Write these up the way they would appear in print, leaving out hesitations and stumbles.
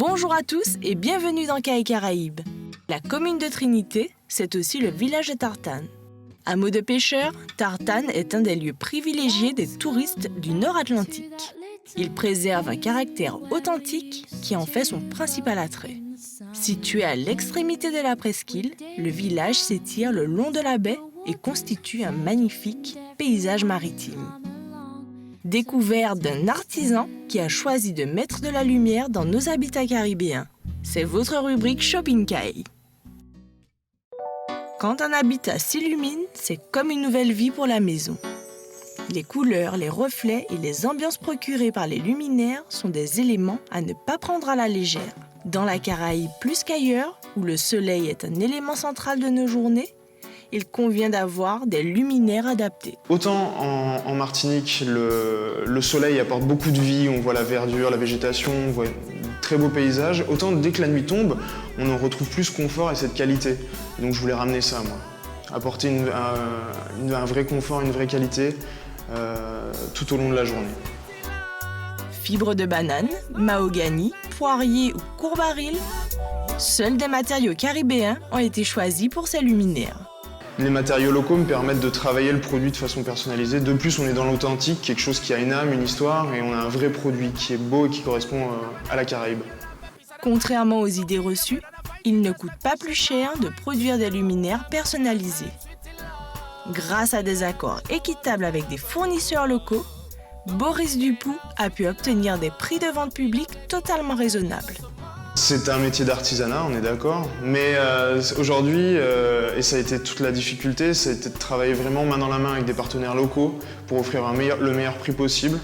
Bonjour à tous et bienvenue dans Cailles Caraïbes. La commune de Trinité, c'est aussi le village de Tartane. Hameau de pêcheurs, Tartane est un des lieux privilégiés des touristes du Nord Atlantique. Il préserve un caractère authentique qui en fait son principal attrait. Situé à l'extrémité de la presqu'île, le village s'étire le long de la baie et constitue un magnifique paysage maritime. Découvert d'un artisan qui a choisi de mettre de la lumière dans nos habitats caribéens. C'est votre rubrique Shopping Cailles. Quand un habitat s'illumine, c'est comme une nouvelle vie pour la maison. Les couleurs, les reflets et les ambiances procurées par les luminaires sont des éléments à ne pas prendre à la légère. Dans la Caraïbe plus qu'ailleurs, où le soleil est un élément central de nos journées, il convient d'avoir des luminaires adaptés. Autant en Martinique, le soleil apporte beaucoup de vie, on voit la verdure, la végétation, on voit de très beaux paysages, autant dès que la nuit tombe, on en retrouve plus confort et cette qualité. Donc je voulais ramener ça, moi. Apporter un vrai confort, une vraie qualité tout au long de la journée. Fibres de banane, mahogany, poirier ou courbaril, seuls des matériaux caribéens ont été choisis pour ces luminaires. Les matériaux locaux me permettent de travailler le produit de façon personnalisée. De plus, on est dans l'authentique, quelque chose qui a une âme, une histoire, et on a un vrai produit qui est beau et qui correspond à la Caraïbe. Contrairement aux idées reçues, il ne coûte pas plus cher de produire des luminaires personnalisés. Grâce à des accords équitables avec des fournisseurs locaux, Boris Dupoux a pu obtenir des prix de vente publique totalement raisonnables. C'est un métier d'artisanat, on est d'accord, mais aujourd'hui, et ça a été toute la difficulté, ça a été de travailler vraiment main dans la main avec des partenaires locaux pour offrir le meilleur prix possible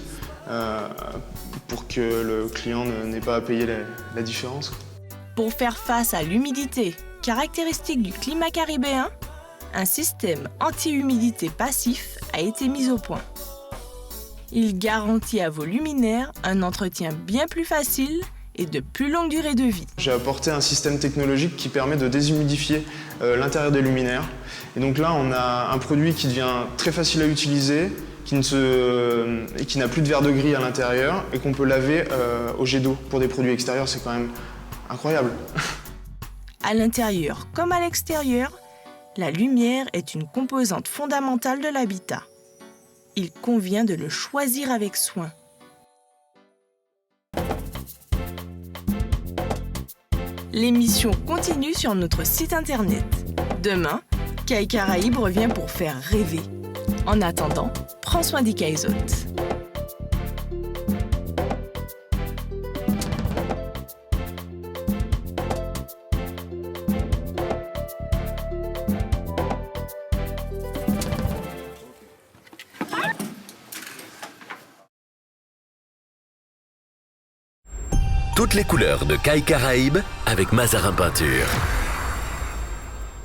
pour que le client n'ait pas à payer la différence. Pour faire face à l'humidité, caractéristique du climat caribéen, un système anti-humidité passif a été mis au point. Il garantit à vos luminaires un entretien bien plus facile et de plus longue durée de vie. J'ai apporté un système technologique qui permet de déshumidifier l'intérieur des luminaires. Et donc là, on a un produit qui devient très facile à utiliser, qui n'a plus de verre de gris à l'intérieur et qu'on peut laver au jet d'eau. Pour des produits extérieurs, c'est quand même incroyable. À l'intérieur comme à l'extérieur, la lumière est une composante fondamentale de l'habitat. Il convient de le choisir avec soin. L'émission continue sur notre site internet. Demain, Cailles Caraïbes revient pour faire rêver. En attendant, prends soin des caillottes. Toutes les couleurs de Cailles Caraïbes avec Mazarin Peinture.